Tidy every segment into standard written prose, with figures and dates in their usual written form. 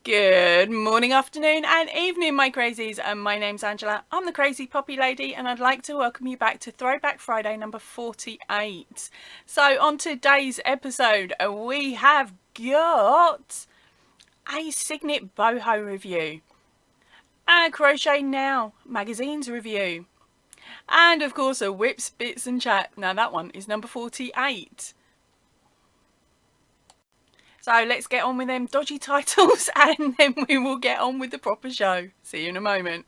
Good morning, afternoon and evening, my crazies, and my name's Angela. I'm the Crazy Poppy Lady and I'd like to welcome you back to Throwback Friday number 48. So on today's episode we have got a Signet boho review, a Crochet Now magazines review, and of course a Whips, Bits and Chat. Now that one is number 48. So let's get on with them dodgy titles and then we will get on with the proper show. See you in a moment.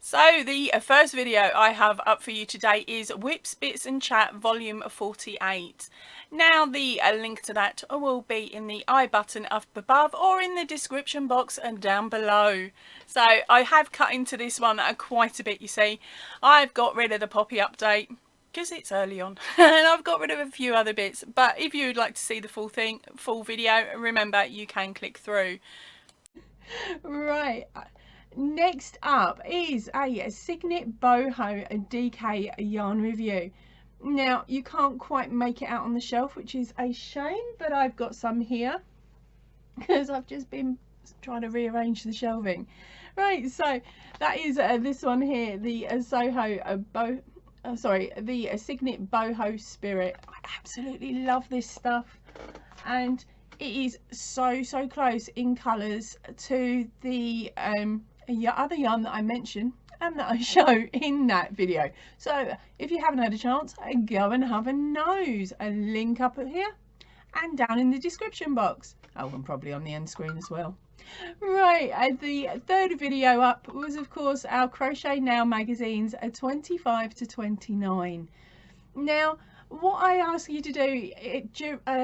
So the first video I have up for you today is Whips, Bits and Chat volume 48. Now the link to that will be in the I button up above or in the description box and down below. So I have cut into this one quite a bit, you see. I've got rid of the Poppy update because it's early on and I've got rid of a few other bits, but if you would like to see the full video, remember you can click through. Right. Next up is a Signet boho DK yarn review. Now you can't quite make it out on the shelf, which is a shame, but I've got some here because I've just been trying to rearrange the shelving. Right, so that is this one here, the the Signet boho spirit. I absolutely love this stuff, and it is so close in colours to the other yarn that I mentioned and that I show in that video. So if you haven't had a chance, go and have a nose. A link up here and down in the description box. Oh, and probably on the end screen as well. Right, the third video up was of course our Crochet Now magazines 25 to 29. Now what I ask you to do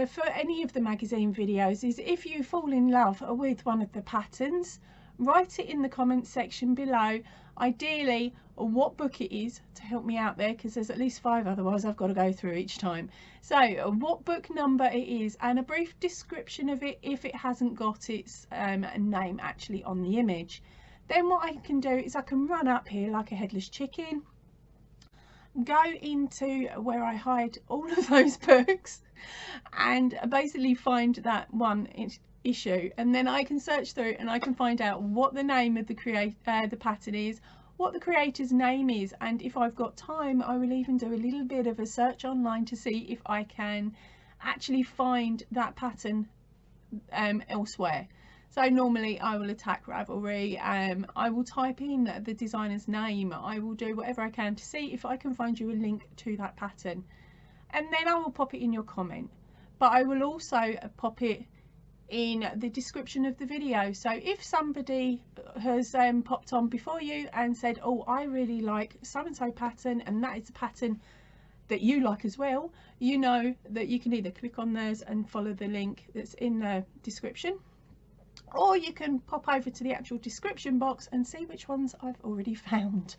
for any of the magazine videos is, if you fall in love with one of the patterns, write it in the comments section below, ideally what book it is to help me out there, because there's at least 5 otherwise I've got to go through each time. So what book number it is and a brief description of it if it hasn't got its name actually on the image. Then what I can do is I can run up here like a headless chicken, go into where I hide all of those books and basically find that one issue, and then I can search through and I can find out what the name of the pattern is, what the creator's name is, and if I've got time I will even do a little bit of a search online to see if I can actually find that pattern elsewhere. So normally I will attack Ravelry, I will type in the designer's name, I will do whatever I can to see if I can find you a link to that pattern, and then I will pop it in your comment. But I will also pop it in the description of the video. So if somebody has popped on before you and said, oh, I really like so and so pattern, and that is a pattern that you like as well, you know that you can either click on theirs and follow the link that's in the description, or you can pop over to the actual description box and see which ones I've already found.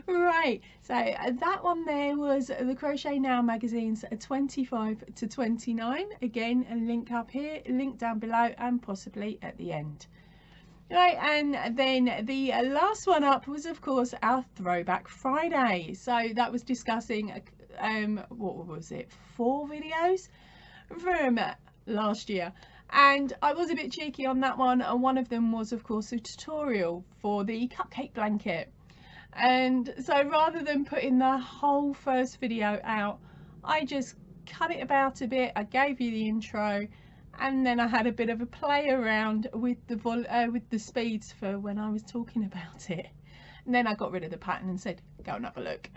Right, so that one there was the Crochet Now magazines 25 to 29. Again, a link up here, link down below, and possibly at the end. Right, and then the last one up was, of course, our Throwback Friday. So that was discussing, what was it, 4 videos from last year. And I was a bit cheeky on that one, and one of them was, of course, a tutorial for the cupcake blanket. And so rather than putting the whole first video out, I just cut it about a bit. I gave you the intro, and then I had a bit of a play around with the speeds for when I was talking about it. And then I got rid of the pattern and said, go and have a look.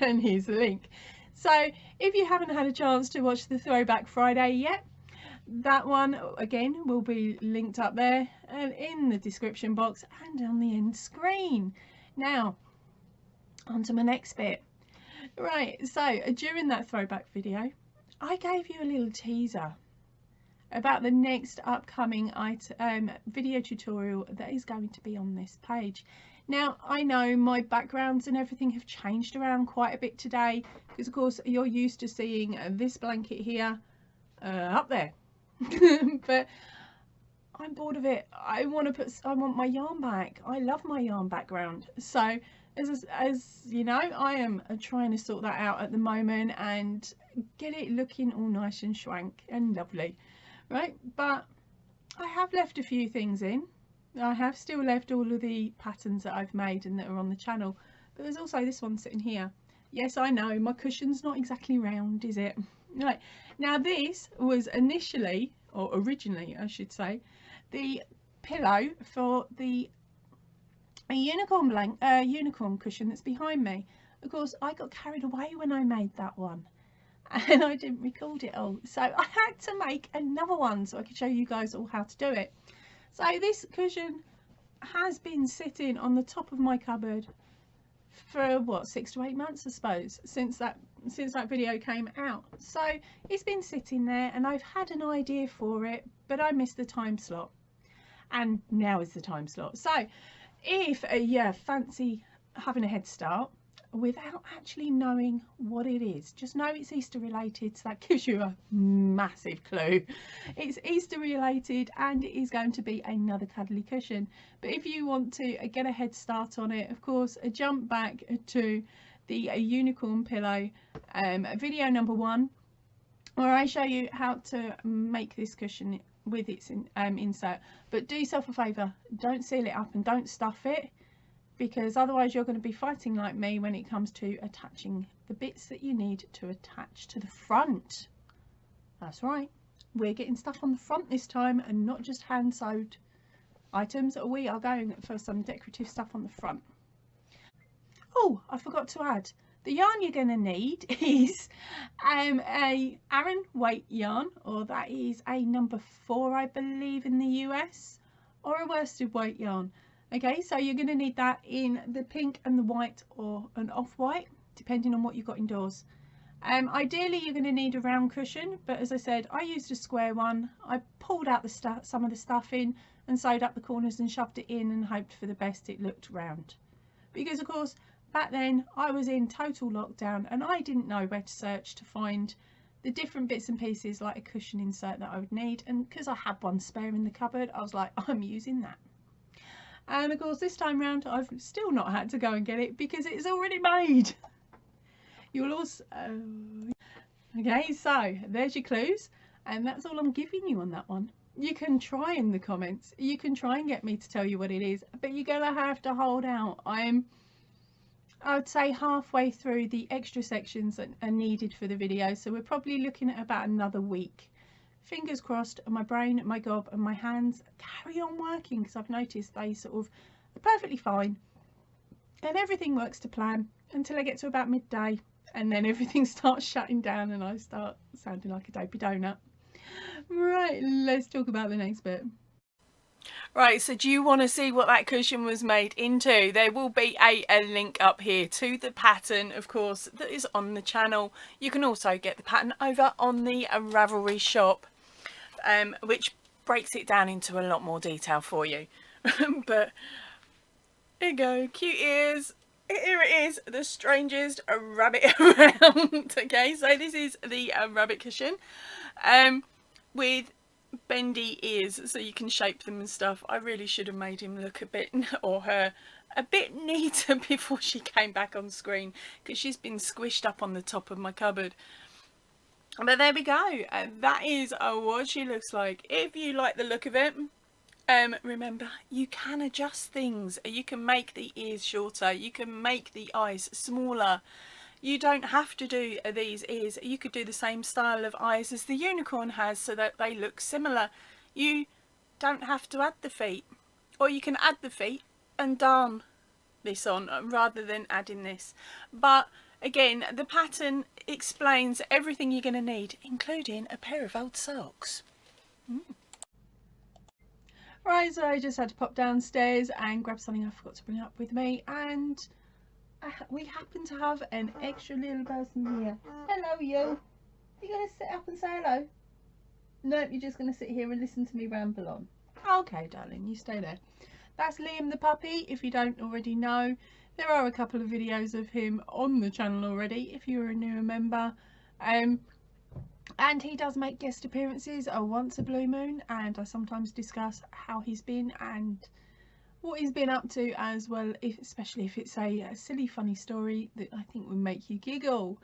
And here's the link. So if you haven't had a chance to watch the Throwback Friday yet, that one again will be linked up there and in the description box and on the end screen. Now on to my next bit. Right, so during that throwback video I gave you a little teaser about the next upcoming video tutorial that is going to be on this page. Now I know my backgrounds and everything have changed around quite a bit today, because of course you're used to seeing this blanket here up there. But I'm bored of it. I want my yarn back. I love my yarn background. So as you know, I am trying to sort that out at the moment and get it looking all nice and schwank and lovely, right? But I have left a few things in. I have still left all of the patterns that I've made and that are on the channel, but there's also this one sitting here. Yes, I know my cushion's not exactly round, is it? Right, now this was initially, or originally I should say, the pillow for the unicorn cushion that's behind me. Of course I got carried away when I made that one and I didn't record it all, so I had to make another one so I could show you guys all how to do it. So this cushion has been sitting on the top of my cupboard for what, 6 to 8 months I suppose, since that video came out. So it's been sitting there and I've had an idea for it, but I missed the time slot, and now is the time slot. So if you fancy having a head start without actually knowing what it is, just know it's Easter related, so that gives you a massive clue. It's Easter related and it is going to be another cuddly cushion. But if you want to get a head start on it, of course jump back to the unicorn pillow video number 1, where I show you how to make this cushion with its insert. But do yourself a favour, don't seal it up and don't stuff it, because otherwise you're going to be fighting like me when it comes to attaching the bits that you need to attach to the front. That's right, we're getting stuff on the front this time and not just hand sewed items. We are going for some decorative stuff on the front. Oh, I forgot to add, the yarn you're going to need is a Aran weight yarn, or that is a number 4 I believe in the US, or a worsted weight yarn. Okay, so you're going to need that in the pink and the white, or an off-white, depending on what you've got indoors. Ideally you're going to need a round cushion, but as I said, I used a square one. I pulled out some of the stuff in and sewed up the corners and shoved it in and hoped for the best it looked round. Because of course back then I was in total lockdown and I didn't know where to search to find the different bits and pieces like a cushion insert that I would need, and because I had one spare in the cupboard I was like, I'm using that. And of course this time round I've still not had to go and get it because it's already made. You'll also okay, so there's your clues, and that's all I'm giving you on that one. You can try in the comments, you can try and get me to tell you what it is, but you're gonna have to hold out. I would say halfway through the extra sections that are needed for the video, so we're probably looking at about another week. Fingers crossed, my brain, my gob and my hands carry on working, because I've noticed they sort of are perfectly fine and everything works to plan until I get to about midday, and then everything starts shutting down and I start sounding like a dopey donut. Right, let's talk about the next bit. Right, so do you want to see what that cushion was made into? There will be a link up here to the pattern, of course, that is on the channel. You can also get the pattern over on the Ravelry shop, which breaks it down into a lot more detail for you. But here you go, cute ears. Here it is, the strangest rabbit around. Okay, so this is the rabbit cushion with bendy ears so you can shape them and stuff. I really should have made him look a bit, or her, a bit neater before she came back on screen, because she's been squished up on the top of my cupboard. But there we go. That is what she looks like. If you like the look of it, remember, you can adjust things. You can make the ears shorter, you can make the eyes smaller. You don't have to do these ears. You could do the same style of eyes as the unicorn has so that they look similar. You don't have to add the feet, or you can add the feet and darn this on rather than adding this. But again, the pattern explains everything you're going to need, including a pair of old socks. Right, so I just had to pop downstairs and grab something I forgot to bring up with me, and we happen to have an extra little person here. Hello, you. You going to sit up and say hello? No, you're just going to sit here and listen to me ramble on. Okay, darling, you stay there. That's Liam the puppy. If you don't already know, there are a couple of videos of him on the channel already, if you're a newer member. And he does make guest appearances once a blue moon, and I sometimes discuss how he's been and what he's been up to as well, especially if it's a silly funny story that I think would make you giggle.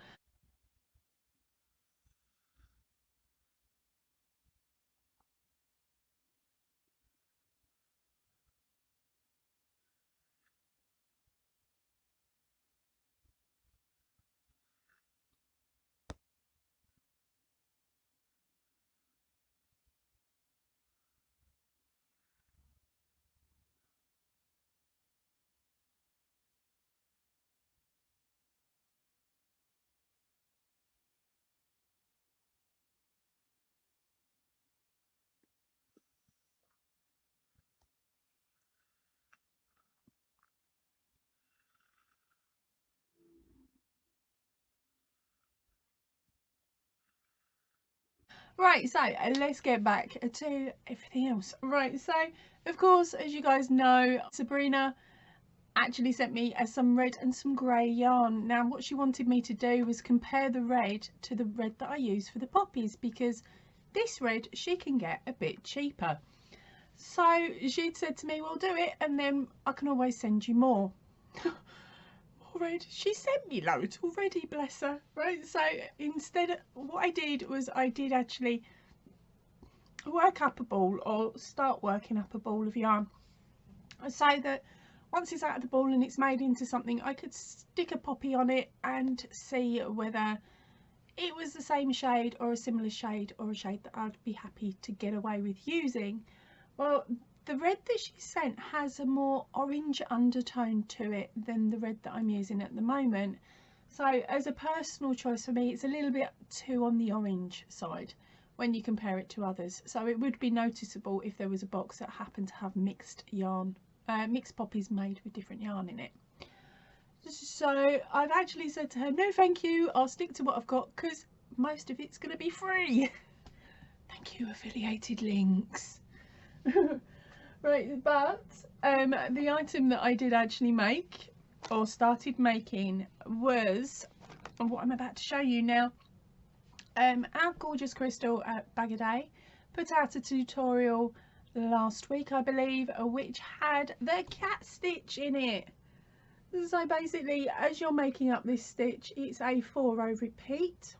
Right, so let's get back to everything else. Right, so of course, as you guys know, Sabrina actually sent me some red and some grey yarn. Now what she wanted me to do was compare the red to the red that I use for the poppies, because this red she can get a bit cheaper. So she'd said to me, well, do it and then I can always send you more. Red, she sent me loads already, bless her. Right, so instead what I did was I did actually work up a ball, or start working up a ball of yarn, so that once it's out of the ball and it's made into something, I could stick a poppy on it and see whether it was the same shade or a similar shade, or a shade that I'd be happy to get away with using. Well, the red that she sent has a more orange undertone to it than the red that I'm using at the moment. So as a personal choice for me, it's a little bit too on the orange side when you compare it to others. So it would be noticeable if there was a box that happened to have mixed yarn, mixed poppies made with different yarn in it. So I've actually said to her, no thank you, I'll stick to what I've got because most of it's going to be free. Thank you, affiliated links. Right, but the item that I did actually make, or started making, was what I'm about to show you now. Our gorgeous Crystal at Bag a Day put out a tutorial last week, I believe, which had the cat stitch in it. So basically, as you're making up this stitch, it's a 4-row repeat.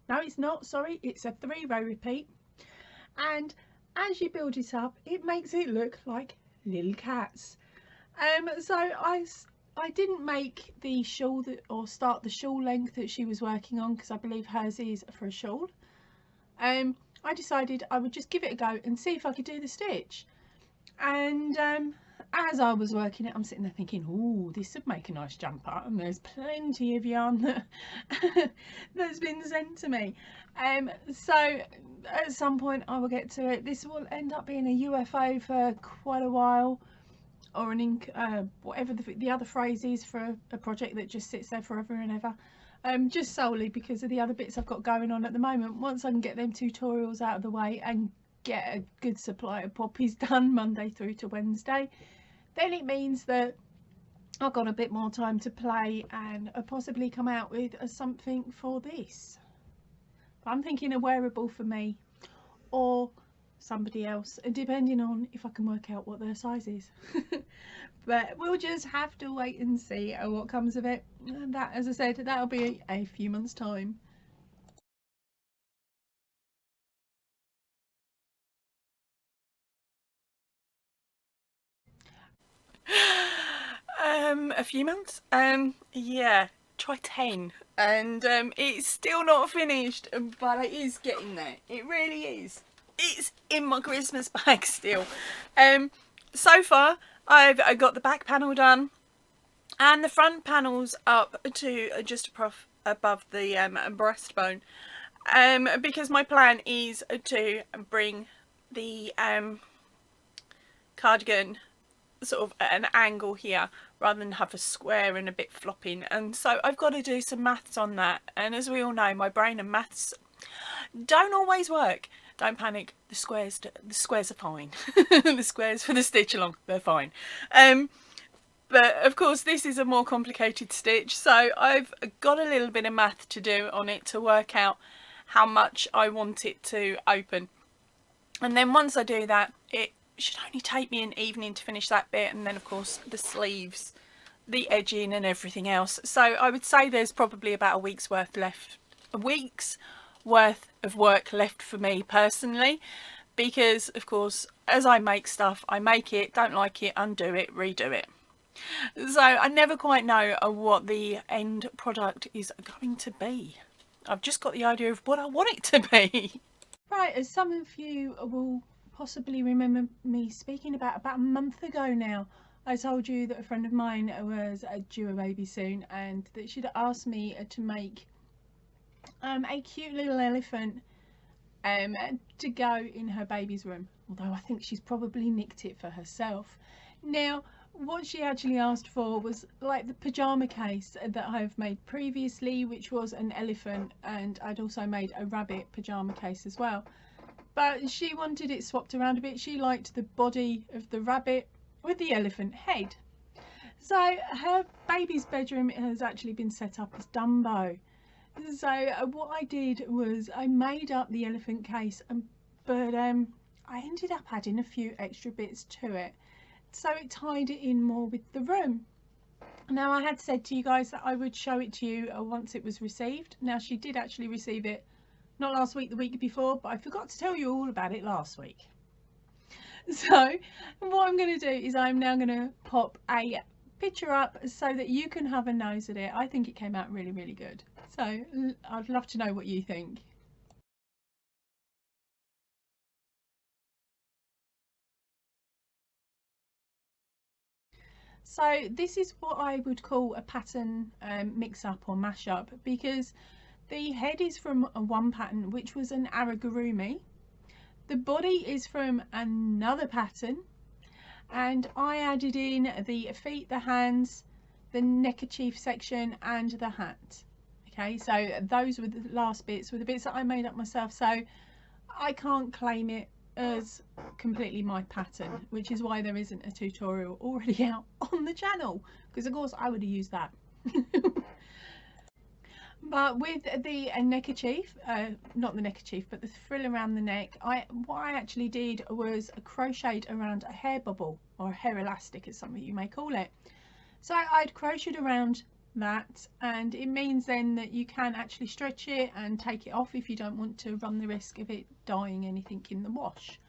No, it's not, sorry, it's a 3-row repeat. And as you build it up, it makes it look like little cats. So I didn't make the shawl or start the shawl length that she was working on, because I believe hers is for a shawl. I decided I would just give it a go and see if I could do the stitch. And as I was working it, I'm sitting there thinking, oh, this would make a nice jumper, and there's plenty of yarn that that's been sent to me. So at some point I will get to it. This will end up being a UFO for quite a while, or an ink, whatever the other phrase is for a project that just sits there forever and ever. Just solely because of the other bits I've got going on at the moment. Once I can get them tutorials out of the way and get a good supply of poppies done Monday through to Wednesday, then it means that I've got a bit more time to play and possibly come out with something for this. I'm thinking a wearable for me, or somebody else, depending on if I can work out what their size is. But we'll just have to wait and see what comes of it. That, as I said, that'll be a few months' time. A few months? Yeah, try 10. And it's still not finished, but it is getting there. It really is. It's in my Christmas bag still. So far, I've got the back panel done, and the front panels up to just above the breastbone. Because my plan is to bring the cardigan sort of at an angle here rather than have a square and a bit flopping, and so I've got to do some maths on that. And as we all know, my brain and maths don't always work. Don't panic, the squares are fine. The squares for the stitch along, they're fine. But of course this is a more complicated stitch, so I've got a little bit of math to do on it to work out how much I want it to open. And then once I do that, it should only take me an evening to finish that bit, and then of course the sleeves, the edging and everything else. So I would say there's probably about a week's worth of work left for me personally, because of course as I make stuff, I make it, don't like it, undo it, redo it. So I never quite know what the end product is going to be. I've just got the idea of what I want it to be. Right, as some of you will possibly remember me speaking about a month ago now, I told you that a friend of mine was due a baby soon, and that she'd asked me to make a cute little elephant to go in her baby's room, although I think she's probably nicked it for herself. Now, what she actually asked for was like the pajama case that I've made previously, which was an elephant, and I'd also made a rabbit pajama case as well. But she wanted it swapped around a bit. She liked the body of the rabbit with the elephant head. So her baby's bedroom has actually been set up as Dumbo. So what I did was I made up the elephant case, but I ended up adding a few extra bits to it, so it tied it in more with the room. Now, I had said to you guys that I would show it to you once it was received. Now, she did actually receive it, not last week, the week before, but I forgot to tell you all about it last week. So what I'm going to do is I'm now going to pop a picture up so that you can have a nose at it. I think it came out really, really good. So I'd love to know what you think. So this is what I would call a pattern mix-up or mash-up, because the head is from one pattern, which was an amigurumi. The body is from another pattern, and I added in the feet, the hands, the neckerchief section and the hat. Okay, so those were the last bits, were the bits that I made up myself, so I can't claim it as completely my pattern, which is why there isn't a tutorial already out on the channel, because of course I would have used that. But with the neckerchief, not the neckerchief, but the frill around the neck, what I actually did was crocheted around a hair bubble, or a hair elastic as some of you may call it. So I'd crocheted around that, and it means then that you can actually stretch it and take it off if you don't want to run the risk of it dyeing anything in the wash.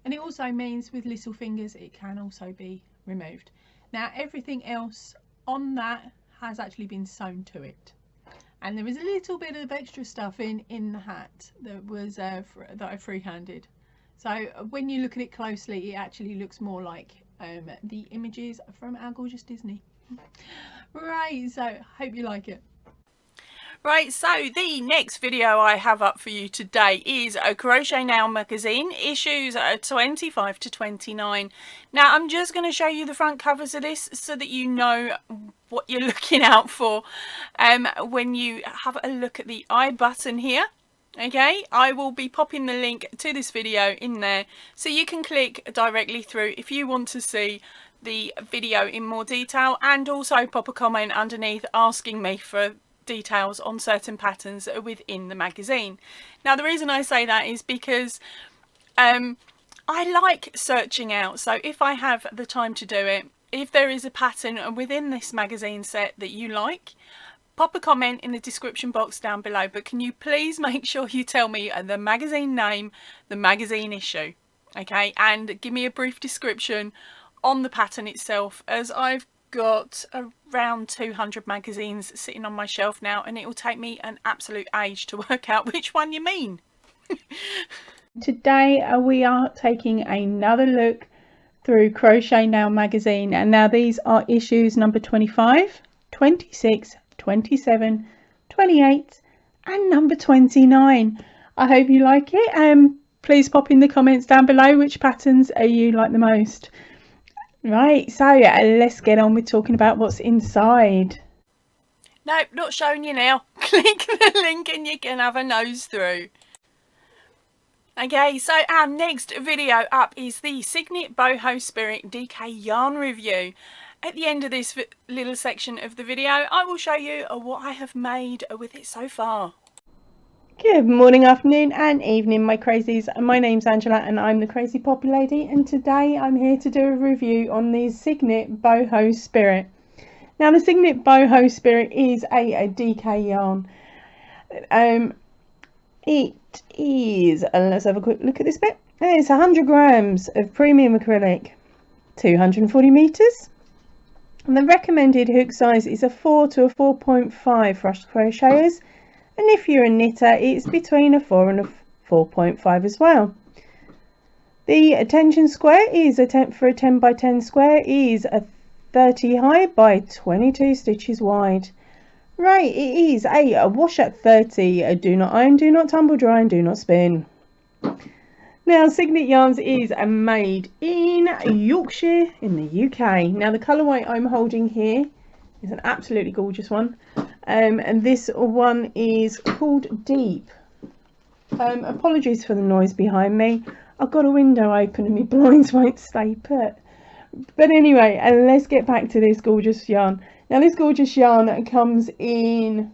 And it also means with little fingers it can also be removed. Now everything else on that has actually been sewn to it, and there is a little bit of extra stuff in the hat that was that I freehanded. So when you look at it closely, it actually looks more like the images from our gorgeous Disney. Right, so hope you like it. Right, so the next video I have up for you today is a Crochet Now magazine, issues 25 to 29. Now I'm just going to show you the front covers of this so that you know what you're looking out for when you have a look at the I button here. Okay, I will be popping the link to this video in there so you can click directly through if you want to see the video in more detail, and also pop a comment underneath asking me for details on certain patterns within the magazine. Now the reason I say that is because I like searching out, so if I have the time to do it, if there is a pattern within this magazine set that you like, pop a comment in the description box down below, but can you please make sure you tell me the magazine name, the magazine issue, okay, and give me a brief description on the pattern itself, as I've got around 200 magazines sitting on my shelf now, and it will take me an absolute age to work out which one you mean. Today we are taking another look through Crochet Now magazine, and now these are issues number 25, 26, 27, 28 and number 29. I hope you like it. Please pop in the comments down below which patterns you like the most. Right, so let's get on with talking about what's inside. No, not showing you now. Click the link and you can have a nose through. Okay, so our next video up is the Signet Boho Spirit DK yarn review. At the end of this little section of the video, I will show you what I have made with it so far. Good morning, afternoon and evening, my crazies. My name's Angela and I'm the Crazy Poppy Lady, and today I'm here to do a review on the Signet Boho Spirit. Now the Signet Boho Spirit is a DK yarn. It is, let's have a quick look at this bit. It's 100 grams of premium acrylic, 240 meters. And the recommended hook size is a 4 to a 4.5 for us crocheters, and if you're a knitter it's between a 4 and a 4.5 as well. The tension square is for a 10 by 10 square is a 30 high by 22 stitches wide. Right, it is a wash at 30, do not iron, do not tumble dry and do not spin. Now Signet Yarns is made in Yorkshire in the UK. Now the colourway I'm holding here is an absolutely gorgeous one, and this one is called Deep. Apologies for the noise behind me. I've got a window open and my blinds won't stay put. But anyway, let's get back to this gorgeous yarn. Now this gorgeous yarn comes in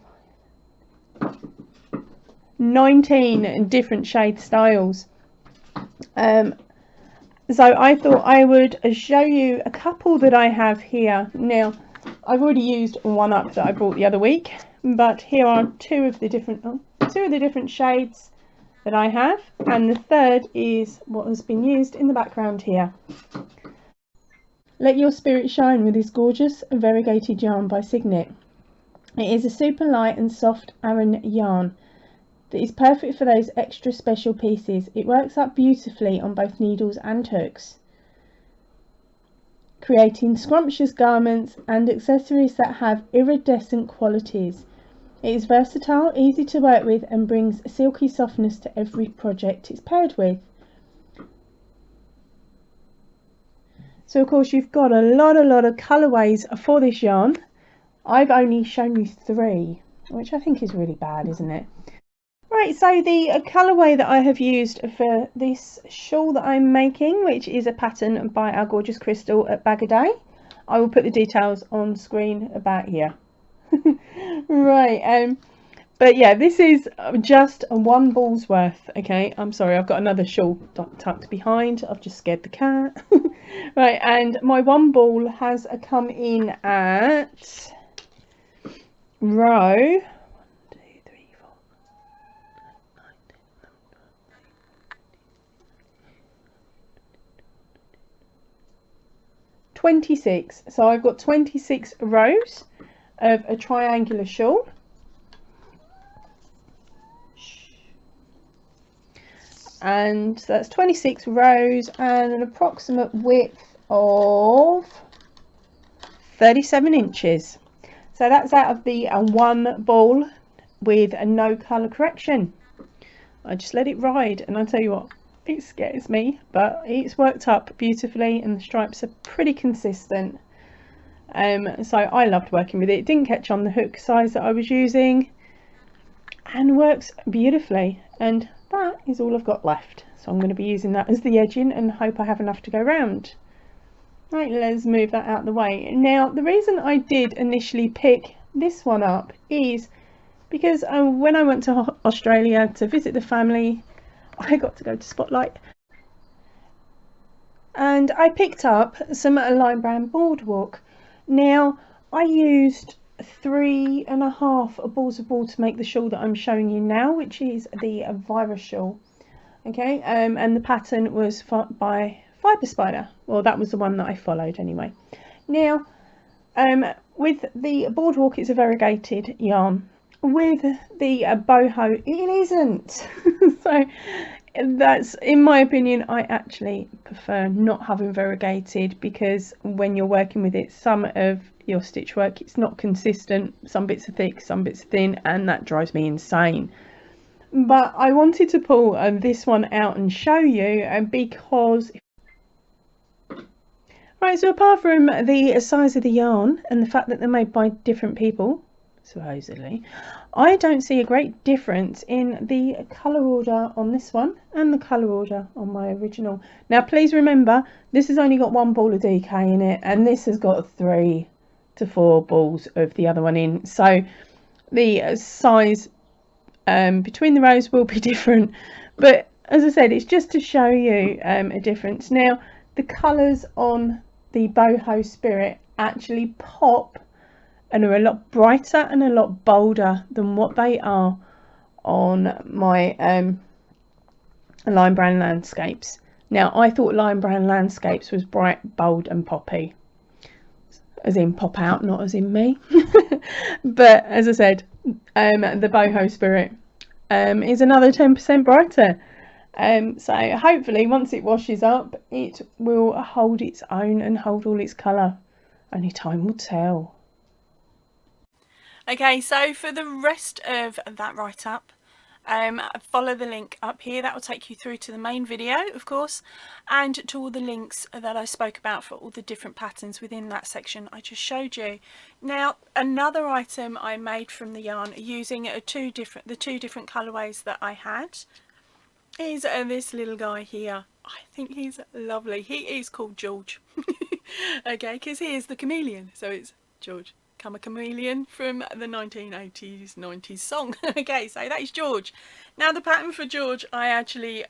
19 different shade styles. So I thought I would show you a couple that I have here. Now I've already used one up that I bought the other week, but here are two of the different shades that I have, and the third is what has been used in the background here. Let your spirit shine with this gorgeous variegated yarn by Signet. It is a super light and soft Aran yarn that is perfect for those extra special pieces. It works up beautifully on both needles and hooks, creating scrumptious garments and accessories that have iridescent qualities. It is versatile, easy to work with and brings silky softness to every project it's paired with. So of course you've got a lot of colourways for this yarn. I've only shown you 3, which I think is really bad, isn't it? Right, so the colourway that I have used for this shawl that I'm making, which is a pattern by our gorgeous Crystal at Bag a Day. I will put the details on screen about here. Right, but yeah, this is just one ball's worth. Okay, I'm sorry, I've got another shawl tucked behind. I've just scared the cat. Right, and my one ball has come in at row 1, 2, 3, 4, 9, 10, 26. So I've got 26 rows of a triangular shawl. And that's 26 rows and an approximate width of 37 inches. So that's out of the one ball with no colour correction. I just let it ride, and I tell you what, it scares me, but it's worked up beautifully and the stripes are pretty consistent. So I loved working with it. It didn't catch on the hook size that I was using and works beautifully, and that is all I've got left, so I'm going to be using that as the edging and hope I have enough to go round. Right, let's move that out of the way. Now the reason I did initially pick this one up is because when I went to Australia to visit the family, I got to go to Spotlight and I picked up some Lime Brand Boardwalk. Now I used 3.5 balls of wool to make the shawl that I'm showing you now, which is the virus shawl. Okay, and the pattern was by Fibre Spider. Well, that was the one that I followed anyway. Now, with the Boardwalk, it's a variegated yarn. With the boho, it isn't. So that's, in my opinion, I actually prefer not having variegated, because when you're working with it, some of your stitch work, it's not consistent. Some bits are thick, some bits are thin, and that drives me insane. But I wanted to pull this one out and show you, because right, so apart from the size of the yarn and the fact that they're made by different people, supposedly, I don't see a great difference in the colour order on this one and the colour order on my original. Now please remember, this has only got 1 ball of DK in it, and this has got 3 to 4 balls of the other one in, so the size between the rows will be different. But as I said, it's just to show you a difference. Now the colours on the boho spirit actually pop and are a lot brighter and a lot bolder than what they are on my Lime Brand Landscapes. Now I thought Lime Brand Landscapes was bright, bold and poppy, as in pop out, not as in me. But as I said, the boho spirit is another 10% brighter. So hopefully once it washes up, it will hold its own and hold all its colour. Only time will tell. Okay, so for the rest of that write-up, follow the link up here. That will take you through to the main video, of course, and to all the links that I spoke about for all the different patterns within that section I just showed you. Now, another item I made from the yarn using the two different colorways that I had is this little guy here. I think he's lovely. He is called George. Okay, because he is the chameleon, so it's George. I'm a chameleon from the 1980s 90s song. Okay, so that is George. Now the pattern for George I actually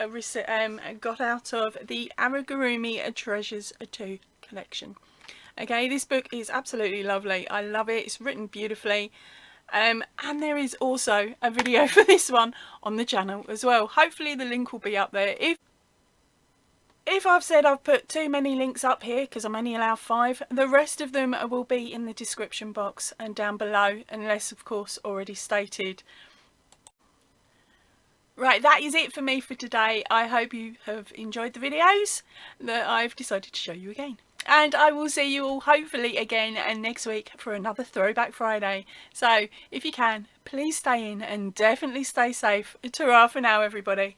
got out of the Amigurumi Treasures 2 collection. Okay, this book is absolutely lovely. I love it. It's written beautifully, and there is also a video for this one on the channel as well. Hopefully the link will be up there. If I've said I've put too many links up here, because I'm only allowed 5, the rest of them will be in the description box and down below, unless of course already stated. Right, that is it for me for today. I hope you have enjoyed the videos that I've decided to show you again. And I will see you all hopefully again next week for another Throwback Friday. So if you can, please stay in and definitely stay safe. Ta-ra for now, everybody.